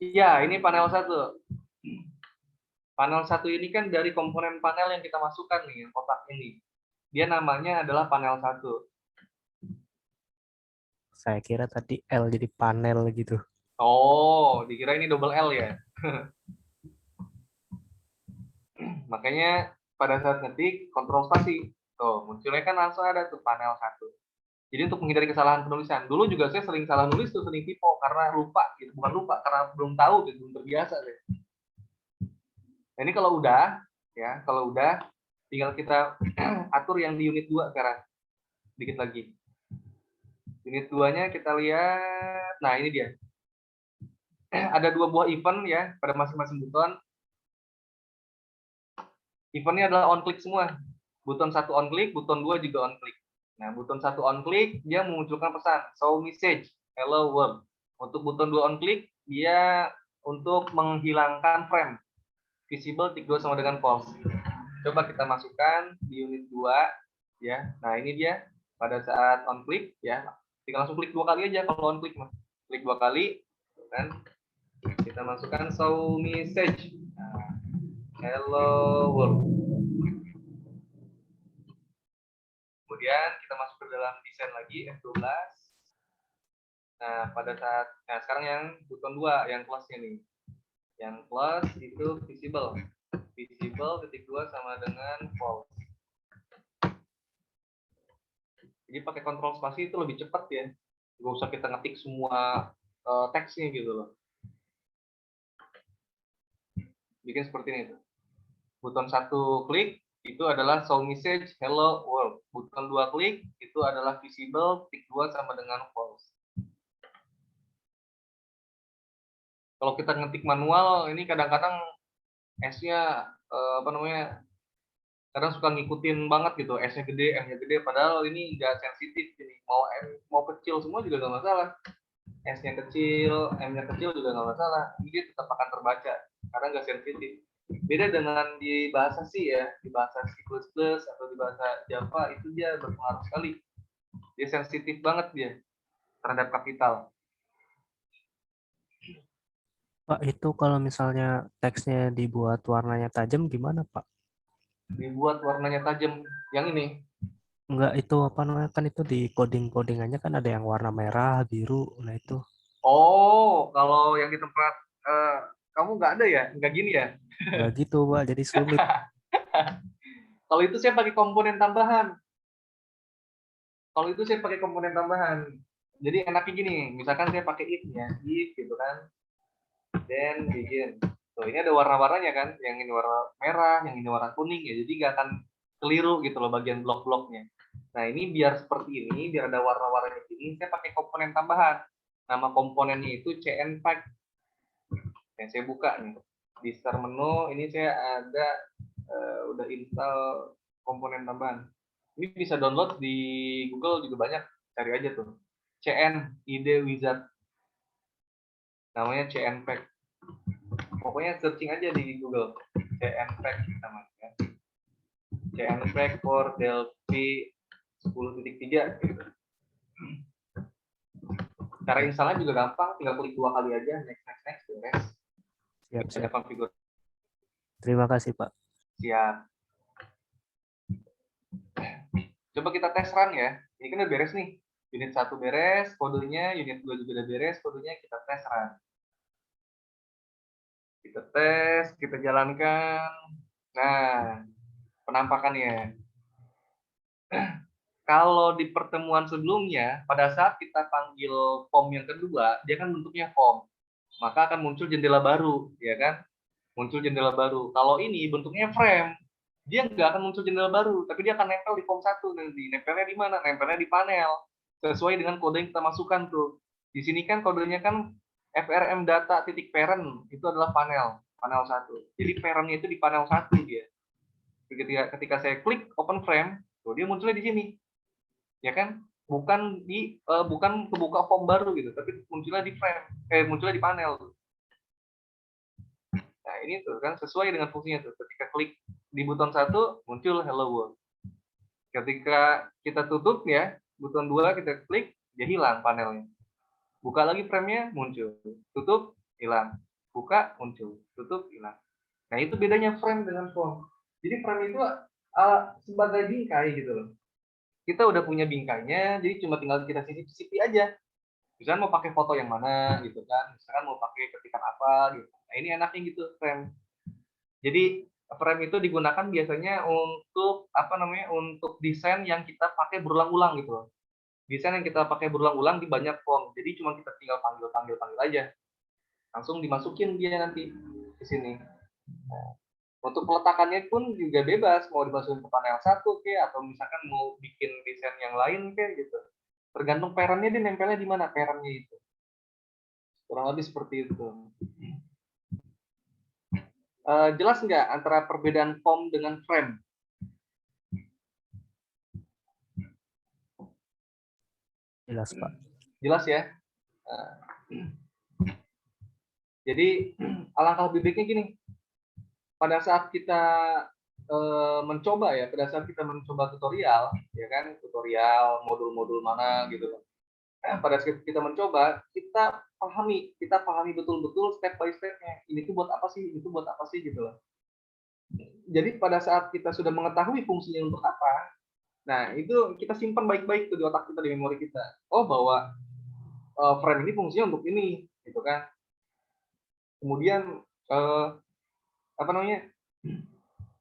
Iya, ini panel 1. Panel 1 ini kan dari komponen panel yang kita masukkan nih, kotak ini. Dia namanya adalah panel 1. Saya kira tadi L jadi panel gitu. Oh, dikira ini double L ya. Makanya pada saat ngetik kontrol spasi. Tuh, munculnya kan langsung ada tuh panel 1. Jadi untuk menghindari kesalahan penulisan, dulu juga saya sering salah nulis tuh, sering typo karena lupa gitu, bukan lupa karena belum tahu gitu, belum terbiasa deh. Nah, ini kalau udah ya, kalau udah tinggal kita atur yang di unit 2 sekarang. Dikit lagi. Unit 2-nya kita lihat. Nah, ini dia. Ada 2 buah event ya pada masing-masing buton. Eventnya adalah on click semua. Buton 1 on click, buton 2 juga on click. Nah, buton 1 on click dia memunculkan pesan show message hello world. Untuk buton 2 on click dia untuk menghilangkan frame. Visible tick 2 sama dengan false. Coba kita masukkan di unit 2 ya. Nah, ini dia pada saat on click ya. Tinggal langsung klik 2 kali aja kalau on click mah. Klik 2 kali kan. Kita masukkan show message. Nah, hello world. Kemudian kita masuk ke dalam desain lagi F12. Nah, pada saat sekarang yang buton 2 yang plus-nya nih. Yang plus itu visible. Visible titik 2 sama dengan false. Jadi pakai kontrol spasi itu lebih cepat ya. Nggak usah kita ngetik semua teksnya gitu loh. Bikin seperti ini tuh. Buton 1 klik itu adalah show message hello world. Buton 2 klik itu adalah visible tick 2 sama dengan false. Kalau kita ngetik manual ini kadang-kadang S-nya kadang suka ngikutin banget gitu, S-nya gede, M-nya gede, padahal ini nggak sensitif ini. Mau kecil semua juga nggak masalah. S-nya kecil, M-nya kecil juga nggak masalah. Ini tetap akan terbaca karena nggak sensitif. Beda dengan di bahasa C ya, di bahasa C++ atau di bahasa Java itu dia berpengaruh sekali. Dia sensitif banget dia terhadap kapital. Pak, itu kalau misalnya teksnya dibuat warnanya tajam gimana, Pak? Dibuat warnanya tajam. Yang ini. Enggak, itu apa namanya, kan itu di codingannya kan ada yang warna merah, biru, nah itu. Oh, kalau yang di tempat kamu nggak ada ya? Nggak gini ya? Enggak gitu, Pak, jadi sulit. Kalau itu saya pakai komponen tambahan. Kalau itu saya pakai komponen tambahan. Jadi enaknya gini, misalkan saya pakai if gitu kan. Then begin. Tuh, ini ada warna-warnanya kan, yang ini warna merah, yang ini warna kuning ya. Jadi nggak akan keliru gitu loh bagian blok-bloknya. Nah, ini biar seperti ini, biar ada warna-warnanya gini, saya pakai komponen tambahan. Nama komponennya itu CNPack. Yang saya buka nih. Di start menu ini saya ada udah install komponen tambahan. Ini bisa download di Google juga banyak, cari aja tuh. CN IDE Wizard. Namanya CNPack. Pokoknya searching aja di Google. CNPack namanya. CNPack for Delphi 10.3 gitu. Cara installnya juga gampang, tinggal klik 2 kali aja, next, beres. Siap. Konfigur. Terima kasih, Pak. Siap. Coba kita tes run ya. Ini kan udah beres nih. Unit 1 beres, kodenya, unit 2 juga udah beres, kodenya kita tes run. Kita tes, kita jalankan. Nah, penampakannya. Kalau di pertemuan sebelumnya, pada saat kita panggil form yang kedua, dia kan bentuknya form. Maka akan muncul jendela baru, ya kan? Muncul jendela baru. Kalau ini bentuknya frame, dia nggak akan muncul jendela baru, tapi dia akan nempel di form 1 nanti. Nempelnya di mana? Nempelnya di panel. Sesuai dengan kode yang kita masukkan tuh. Di sini kan kodenya kan frm data titik parent, itu adalah panel 1. Jadi parentnya itu di panel 1 dia. Ketika saya klik open frame, tuh dia munculnya di sini. Ya kan? Bukan kebuka form baru gitu, tapi munculnya di frame, munculnya di panel tuh. Nah, ini tuh kan sesuai dengan fungsinya tuh. Ketika klik di buton 1 muncul hello world. Ketika kita tutup ya, buton 2 kita klik, dia hilang panelnya. Buka lagi frame-nya, muncul. Tutup, hilang. Buka, muncul. Tutup, hilang. Nah, itu bedanya frame dengan form. Jadi frame itu sebagai bingkai gitu loh. Kita udah punya bingkainya, jadi cuma tinggal kita sisip-sisipi aja. Misalkan mau pakai foto yang mana gitu kan. Misalkan mau pakai ketikan apa gitu. Nah, ini enaknya gitu frame. Jadi Frame itu digunakan biasanya untuk apa namanya? Untuk desain yang kita pakai berulang-ulang gitu loh. Desain yang kita pakai berulang-ulang di banyak form. Jadi cuma kita tinggal panggil aja. Langsung dimasukin dia nanti ke sini. Nah, untuk peletakannya pun juga bebas, mau dimasukin ke panel satu kayak atau misalkan mau bikin desain yang lain kayak gitu. Tergantung parentnya dia nempelnya di mana parentnya itu. Kurang lebih seperti itu. Jelas nggak antara perbedaan form dengan frame? Jelas, Pak. Jelas ya. Jadi alangkah lebih baiknya gini. Pada saat kita mencoba ya, pada saat kita mencoba tutorial, ya kan, tutorial modul-modul mana gitu. Pada saat kita mencoba, kita pahami betul-betul step by step-nya. Ini tuh buat apa sih? Itu buat apa sih gitu loh. Jadi pada saat kita sudah mengetahui fungsinya untuk apa, nah itu kita simpan baik-baik tuh di otak kita, di memori kita. Oh, bahwa frame ini fungsinya untuk ini, gitu kan. Kemudian apa namanya?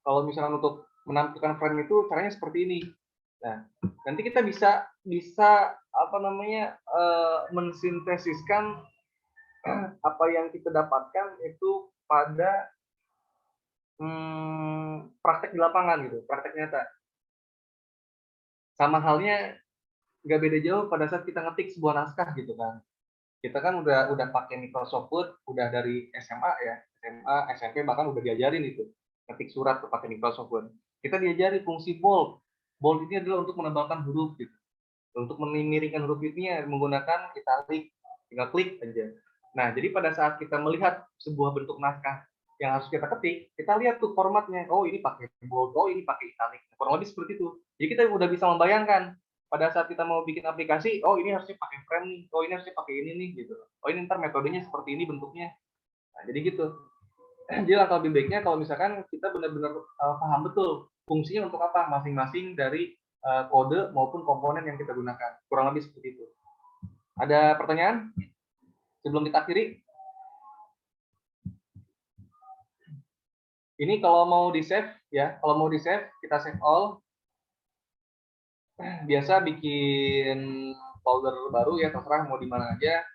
Kalau misalkan untuk menampilkan frame itu caranya seperti ini. Nah, nanti kita bisa apa namanya? Mensintesiskan apa yang kita dapatkan itu pada praktek di lapangan gitu, praktek nyata. Sama halnya nggak beda jauh pada saat kita ngetik sebuah naskah gitu kan. Kita kan udah pakai Microsoft Word, udah dari SMA ya, SMA, SMP bahkan udah diajarin itu ngetik surat tuh pakai Microsoft Word. Kita diajari fungsi bold. Bold ini adalah untuk menebalkan huruf gitu. Untuk memiringkan huruf ini menggunakan italic, tinggal klik aja. Nah, jadi pada saat kita melihat sebuah bentuk naskah yang harus kita ketik, kita lihat tuh formatnya. Oh, ini pakai bold, oh ini pakai italic. Kurang lebih seperti itu. Jadi kita udah bisa membayangkan pada saat kita mau bikin aplikasi, oh ini harusnya pakai frame nih, oh ini harusnya pakai ini nih gitu. Oh ini ntar metodenya seperti ini bentuknya. Nah, jadi gitu. Jadi langkah lebih baiknya kalau misalkan kita benar-benar paham betul fungsinya untuk apa masing-masing dari kode maupun komponen yang kita gunakan. Kurang lebih seperti itu. Ada pertanyaan sebelum kita akhiri? Ini kalau mau di-save ya, kalau mau di-save kita save all. Biasa bikin folder baru ya, terserah mau di mana aja.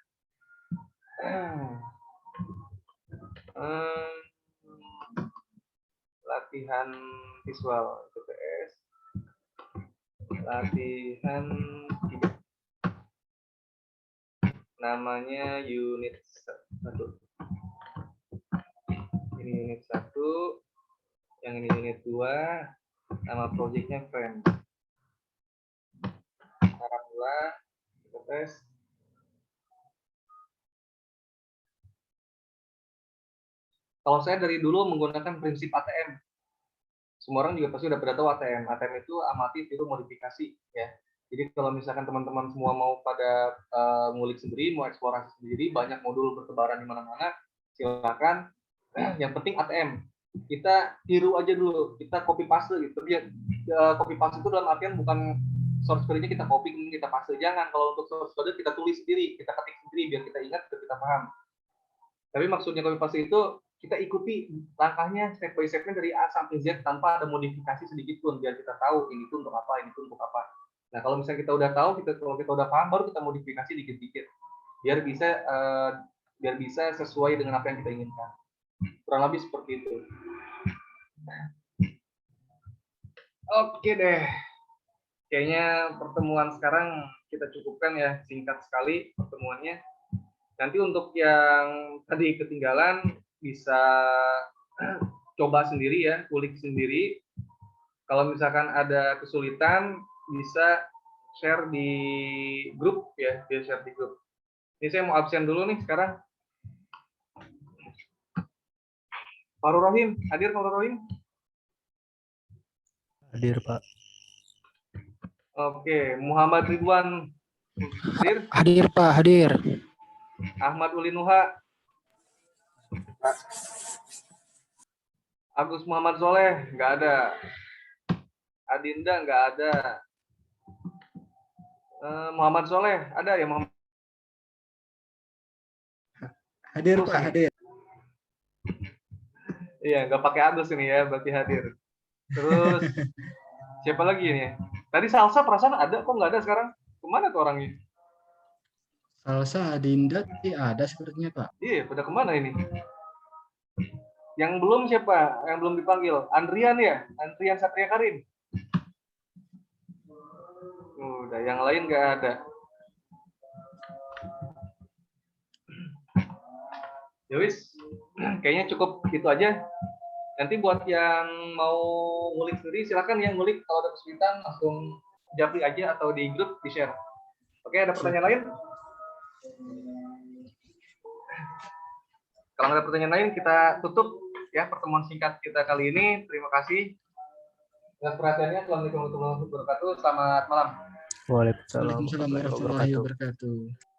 Latihan visual TPS. Latihan 3. Namanya unit 1. Ini unit 1, yang ini unit 2, nama projectnya frame. Cara pula kita tes. Kalau saya dari dulu menggunakan prinsip ATM. Semua orang juga pasti udah pada tahu ATM. ATM itu amati, tiru, modifikasi ya. Jadi kalau misalkan teman-teman semua mau pada ngulik sendiri, mau eksplorasi sendiri, banyak modul bertebaran di mana-mana, silakan. Yang penting ATM. Kita tiru aja dulu, kita copy paste gitu. Biar copy paste itu dalam artian bukan source code-nya kita copy kemudian kita paste. Jangan, kalau untuk source code kita tulis sendiri, kita ketik sendiri biar kita ingat, biar kita paham. Tapi maksudnya copy paste itu kita ikuti langkahnya step by step-nya dari A sampai Z tanpa ada modifikasi sedikit pun biar kita tahu ini tuh untuk apa, ini tuh untuk apa. Nah, kalau misalnya kita udah tahu, kalau kita udah paham baru kita modifikasi dikit-dikit biar bisa sesuai dengan apa yang kita inginkan. Kurang lebih seperti itu. Oke deh. Kayaknya pertemuan sekarang kita cukupkan ya, singkat sekali pertemuannya. Nanti untuk yang tadi ketinggalan bisa coba sendiri ya, kulik sendiri. Kalau misalkan ada kesulitan bisa share di grup ya, dia share di grup. Ini saya mau absen dulu nih sekarang. Farul Rohim, hadir Farul Rohim? Hadir, Pak. Oke, Muhammad Ridwan hadir? Hadir, Pak, hadir. Ahmad Ulinuha. Agus Muhammad Soleh, nggak ada. Adinda, nggak ada. Muhammad Soleh, ada ya Muhammad? Hadir, Pak, hadir. Iya, nggak pakai Agus ini ya, berarti hadir. Terus siapa lagi ini? Tadi Salsa perasaan ada, kok nggak ada sekarang? Kemana tuh orangnya? Salsa Adinda sih ada sepertinya Pak. Iya, pada kemana ini? Yang belum siapa? Yang belum dipanggil? Andrian ya? Andrian Satria Karim. Udah, yang lain nggak ada. Ya wis, kayaknya cukup itu aja. Nanti buat yang mau ngulik sendiri, silakan yang ngulik. Kalau ada kesulitan, langsung japri aja atau di grup, di-share. Oke, ada pertanyaan lain? Kalau nggak ada pertanyaan lain, kita tutup ya pertemuan singkat kita kali ini. Terima kasih atas perhatiannya. Assalamualaikum warahmatullahi wabarakatuh. Selamat malam. Waalaikumsalam Waalaikumsalam warahmatullahi warahmatullahi wabarakatuh. wabarakatuh.